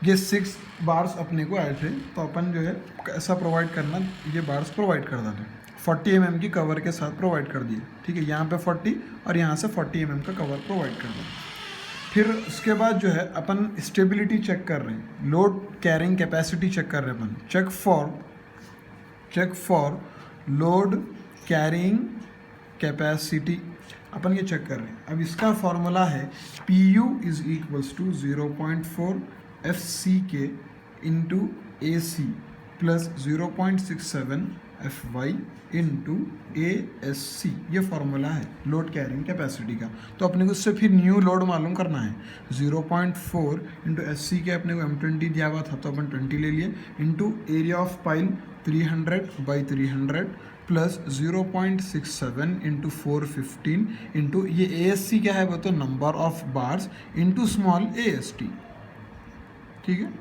ये 6 बार्स अपने को आए थे, तो अपन जो है कैसा प्रोवाइड करना, ये बार्स प्रोवाइड कर देते 40 mm की कवर के साथ प्रोवाइड कर दिए, ठीक है। यहाँ पे 40 और यहाँ से 40 mm का कवर प्रोवाइड कर दें। फिर उसके बाद जो है अपन स्टेबिलिटी चेक कर रहे हैं, लोड कैरिंग कैपेसिटी चेक कर रहे हैं अपन। Check for load carrying capacity, अपन ये चेक कर रहे हैं। अब इसका फॉर्मूला है PU is equals to 0.4 FCK into AC plus 0.67 FY into ASC, ये फॉर्मूला है लोड कैरिंग कैपेसिटी का। तो अपने को उससे फिर न्यू लोड मालूम करना है। 0.4 इंटू SC के अपने को M20 दिया हुआ था, तो अपन 20 ले लिए, into area of pile 300/300 plus 0.67 into 415 into ये ASC क्या है वो तो number of bars into small AST, ठीक है।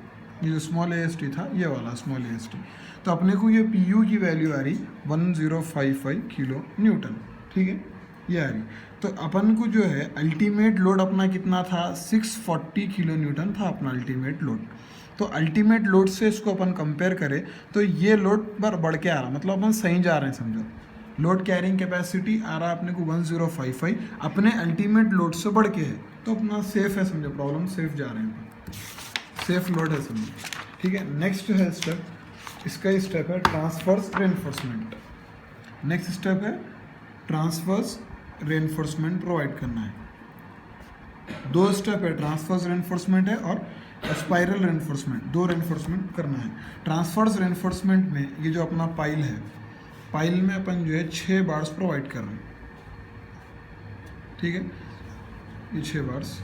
ये जो स्मॉल AST था ये वाला स्मॉल AST, तो अपने को ये PU की वैल्यू आ रही 1055 किलो न्यूटन, ठीक है, ये आ रही। तो अपन को जो है अल्टीमेट लोड अपना कितना था, 640 किलो न्यूटन था अपना अल्टीमेट लोड। तो अल्टीमेट लोड से इसको अपन कंपेयर करें तो ये लोड पर बढ़ के आ रहा, मतलब अपन सही जा रहे हैं समझो। लोड कैरिंग कैपेसिटी आ रहा है अपने को 1055, अपने अल्टीमेट लोड से बढ़ के है, तो अपना सेफ है समझो, प्रॉब्लम सेफ जा रहे हैं, सेफ लोड है समझो, ठीक है। नेक्स्ट है स्टेप, इसका स्टेप है ट्रांसफर्स रेनफोर्समेंट। नेक्स्ट स्टेप है ट्रांसफर्स रेनफोर्समेंट प्रोवाइड करना है। दो स्टेप है, ट्रांसफर्स रेनफोर्समेंट है और स्पाइरल रेनफोर्समेंट, दो रेनफोर्समेंट करना है। ट्रांसफर्स रेनफोर्समेंट में ये जो अपना पाइल है, पाइल में अपन जो है 6 बार्स प्रोवाइड कर रहे हैं, ठीक है, ये 6 बार्स।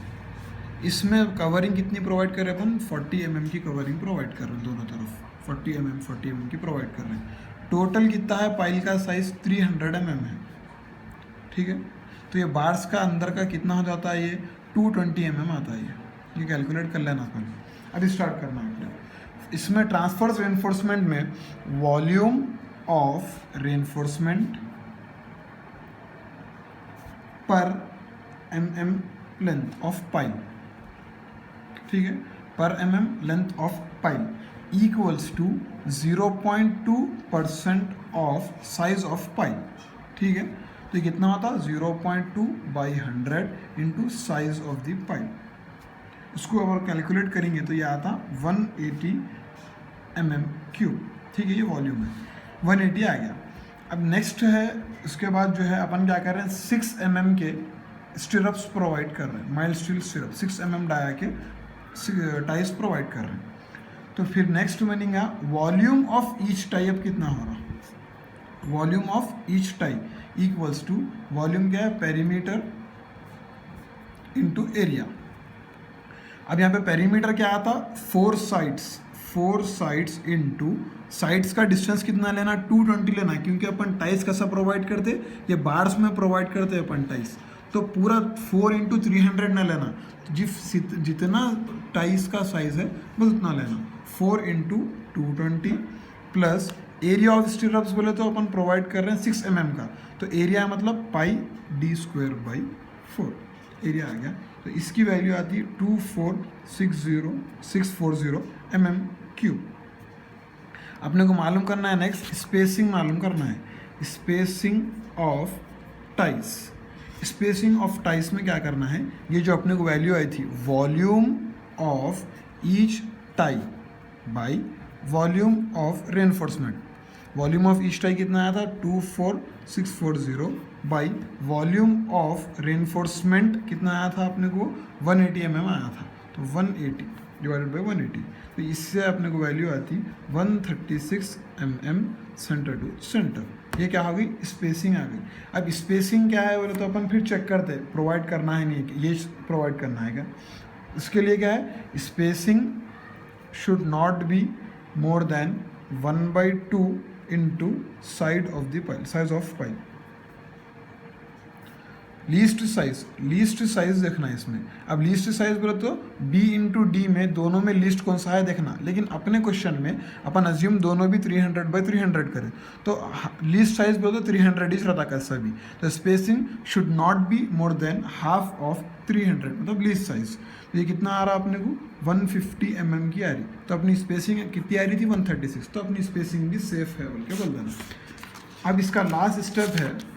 इसमें कवरिंग कितनी प्रोवाइड कर रहे हैं अपन, 40 mm की कवरिंग प्रोवाइड कर रहे हैं दोनों तरफ, 40 mm की प्रोवाइड कर रहे हैं। टोटल कितना है पाइल का साइज 300 mm है, ठीक है। तो ये बार्स का अंदर का कितना हो जाता है, ये 220 mm आता है, ये कैलकुलेट कर लेना अपन। अभी स्टार्ट करना है अपने। इसमें ट्रांसफर्स रेनफोर्समेंट में वॉल्यूम ऑफ रेनफोर्समेंट पर mm लेंथ ऑफ पाइल, ठीक है, पर mm length of pile equals to 0.2% of size of pile, ठीक है। तो ये कितना होता है 0.2/100 into size of the pile. इसको अगर कैलकुलेट करेंगे तो ये आता 180 mm³, ठीक है, ये वॉल्यूम है, 180 आ गया। अब नेक्स्ट है, उसके बाद जो है अपन क्या कर रहे हैं, 6 mm के स्टिरप्स प्रोवाइड कर रहे हैं, mild steel stirrup 6 mm dia के टाइस प्रोवाइड कर रहे हैं। तो फिर नेक्स्ट बनेगा वॉल्यूम ऑफ ईच टाई, अब कितना हो रहा, volume of each tie equals to, volume क्या है, पेरीमीटर इंटू एरिया। अब यहाँ पे पेरीमीटर क्या आता, 4 साइड्स इंटू साइड्स का डिस्टेंस कितना लेना, 220 लेना, क्योंकि अपन टाइस कैसा प्रोवाइड करते, ये बार्स में प्रोवाइड करते अपन टाइस, तो पूरा 4 × 300 ना लेना, जितना टाइस का साइज है बस उतना लेना, 4 × 220 प्लस एरिया ऑफ स्टिरप्स बोले तो अपन प्रोवाइड कर रहे हैं 6 mm का, तो एरिया मतलब πd²/4 एरिया आ गया। तो इसकी वैल्यू आती है 2460640 mm³। अपने को मालूम करना है नेक्स्ट, स्पेसिंग मालूम करना है, spacing of ties. Spacing of ties में क्या करना है, ये जो अपने को वैल्यू आई थी, volume of each tie by volume of reinforcement. Volume of each tie कितना आया था, 24640 बाई वॉल्यूम ऑफ रेनफोर्समेंट कितना आया था अपने को, 180 mm आया था, तो 180 डिवाइडेड बाई 180, तो इससे अपने को वैल्यू आती 136 mm सेंटर टू सेंटर। ये क्या हो गई, स्पेसिंग आ गई। अब स्पेसिंग क्या है बोले तो अपन फिर चेक करते हैं, प्रोवाइड करना है नहीं, ये प्रोवाइड करना है क्या, इसके लिए क्या है, spacing should not be more than 1/2 into side of the pile, size of pile. Least size देखना है इसमें। अब लीस्ट साइज बोले तो B इंटू डी में दोनों में लीस्ट कौन सा है देखना, लेकिन अपने क्वेश्चन में अपन अज्यूम दोनों भी 300/300 करें, तो लीस्ट साइज बोले तो 300 ही रहता कैसा भी, तो spacing should not be more than half of 300, मतलब लीस्ट साइज। तो ये कितना आ रहा अपने को 150 mm की आ रही, तो अपनी स्पेसिंग कितनी आ रही थी 136, तो अपनी स्पेसिंग भी सेफ है बोल के बोल देना। अब इसका लास्ट स्टेप है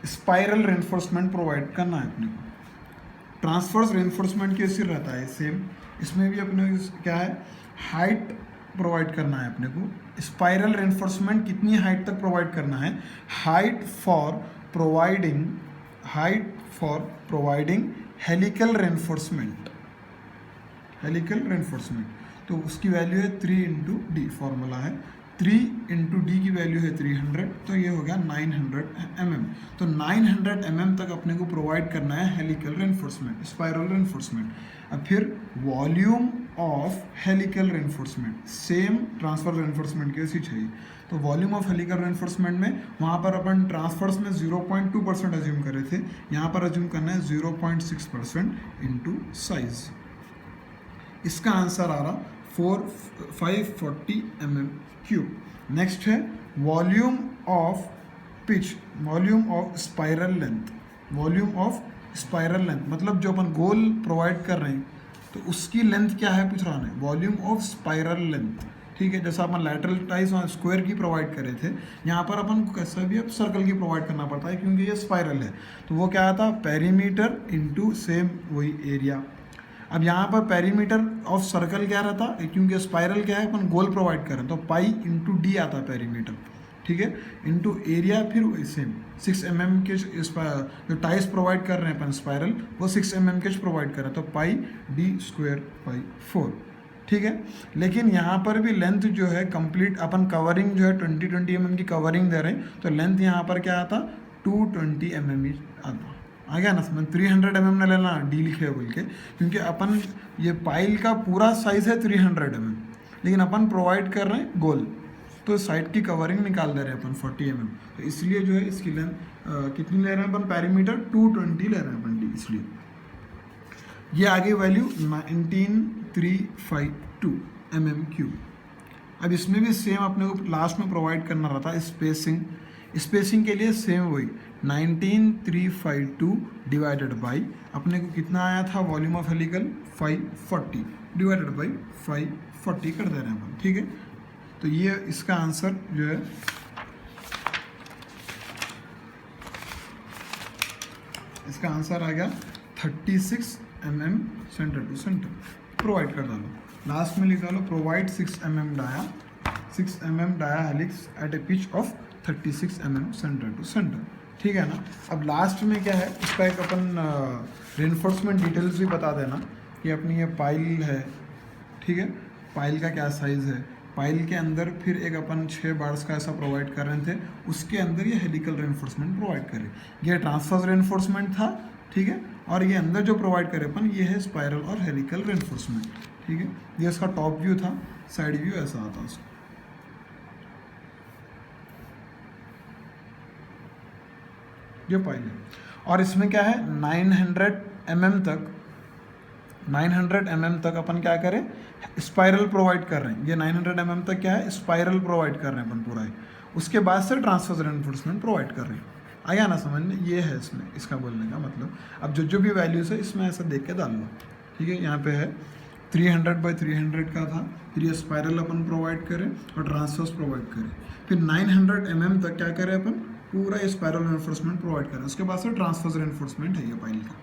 स्पाइरल रेनफोर्समेंट प्रोवाइड करना है अपने को। ट्रांसवर्स रेनफोर्समेंट कैसे रहता है सेम, इसमें भी अपने क्या है हाइट प्रोवाइड करना है अपने को। स्पाइरल रेनफोर्समेंट कितनी हाइट तक प्रोवाइड करना है, height for providing helical reinforcement, तो उसकी वैल्यू है 3 इंटू डी, फॉर्मूला है 3 इंटू डी की वैल्यू है 300, तो ये हो गया 900 mm। तो 900 mm तक अपने को प्रोवाइड करना है हेलिकल रेनफोर्समेंट, स्पाइरल रेनफोर्समेंट। अब फिर volume of helical reinforcement same transfer reinforcement की ऐसी चाहिए, तो वॉल्यूम ऑफ हेलिकल रेनफोर्समेंट में वहाँ पर अपन ट्रांसफर्स में 0.2% अज्यूम करे थे, यहाँ पर अज्यूम करना है 0.6% इंटू साइज। इसका आंसर आ रहा 540 mm क्यूब। नेक्स्ट है volume of pitch, volume of spiral length, मतलब जो अपन गोल प्रोवाइड कर रहे हैं तो उसकी लेंथ क्या है पूछ रहा है, वॉल्यूम ऑफ स्पाइरल लेंथ। ठीक है, जैसा अपन लैटरल टाइज स्क्वायर की प्रोवाइड करे थे, यहाँ पर अपन को कैसा भी अब सर्कल की प्रोवाइड करना पड़ता है क्योंकि ये स्पाइरल है, तो वो क्या आता पेरीमीटर इंटू सेम वही एरिया। अब यहाँ पर पेरीमीटर ऑफ सर्कल क्या रहता, क्योंकि स्पाइरल क्या है अपन गोल प्रोवाइड कर रहे हैं, तो पाई इंटू डी आता पेरीमीटर, ठीक है, इंटू एरिया फिर सेम 6 mm के जो टाइस प्रोवाइड कर रहे हैं अपन स्पाइरल वो 6 mm के प्रोवाइड कर रहे हैं, तो पाई डी स्क्वायर बाई 4, ठीक है। लेकिन यहाँ पर भी लेंथ जो है कंप्लीट अपन कवरिंग जो है 20 mm की कवरिंग दे रहे हैं, तो लेंथ यहाँ पर क्या आता 220 mm आता, आ गया ना समझ। 300 mm ने लेना डी लिखे बोल के, क्योंकि अपन ये पाइल का पूरा साइज है 300 mm, लेकिन अपन प्रोवाइड कर रहे हैं गोल, तो साइड की कवरिंग निकाल दे रहे हैं अपन 40 mm, तो इसलिए जो है इसकी लेंथ कितनी ले रहे हैं अपन पैरीमीटर 220 ले रहे हैं अपन डी, इसलिए ये आगे वैल्यू 19352 mm क्यूब। अब इसमें भी सेम अपने को लास्ट में प्रोवाइड करना रहता है स्पेसिंग के लिए सेम वही 19352 डिवाइडेड बाई अपने को कितना आया था volume of helical 540 divided by 540 कर दे रहे हैं अपन, ठीक है। तो ये इसका आंसर जो है इसका आंसर आ गया 36 mm centre to centre provide कर डालो, लास्ट में लिख डालो provide 6 mm dia helix at a pitch of 36 mm centre to centre, ठीक है ना। अब लास्ट में क्या है इसका एक अपन रेनफोर्समेंट डिटेल्स भी बता देना कि अपनी ये पाइल है, ठीक है, पाइल का क्या साइज़ है, पाइल के अंदर फिर एक अपन 6 बार्स का ऐसा प्रोवाइड कर रहे थे, उसके अंदर ये हेलिकल रेनफोर्समेंट प्रोवाइड करे, ये ट्रांसवर्स रेनफोर्समेंट था, ठीक है, और ये अंदर जो प्रोवाइड करे अपन ये है स्पाइरल और हेलिकल रेनफोर्समेंट, ठीक है। ये इसका टॉप व्यू था, साइड व्यू ऐसा आता उसका। ये पाइल है और इसमें क्या है 900 mm तक अपन क्या करें स्पाइरल प्रोवाइड कर रहे हैं, ये 900 mm तक क्या है स्पाइरल प्रोवाइड कर रहे हैं अपन पूरा ही, उसके बाद से ट्रांसवर्स रेनफोर्समेंट प्रोवाइड कर रहे हैं। आया ना समझ में, ये है इसमें इसका बोलने का मतलब। अब जो भी वैल्यूज है इसमें ऐसा देख के डाल लो, ठीक है। यहाँ पे है 300/300 का था, फिर ये स्पाइरल अपन प्रोवाइड करें और ट्रांसवर्स प्रोवाइड करें, फिर 900 mm तक क्या करें अपन पूरा स्पाइरल रेनफोर्समेंट प्रोवाइड करें, उसके बाद से ट्रांसवर्स रेनफोर्समेंट है ये पाइल का।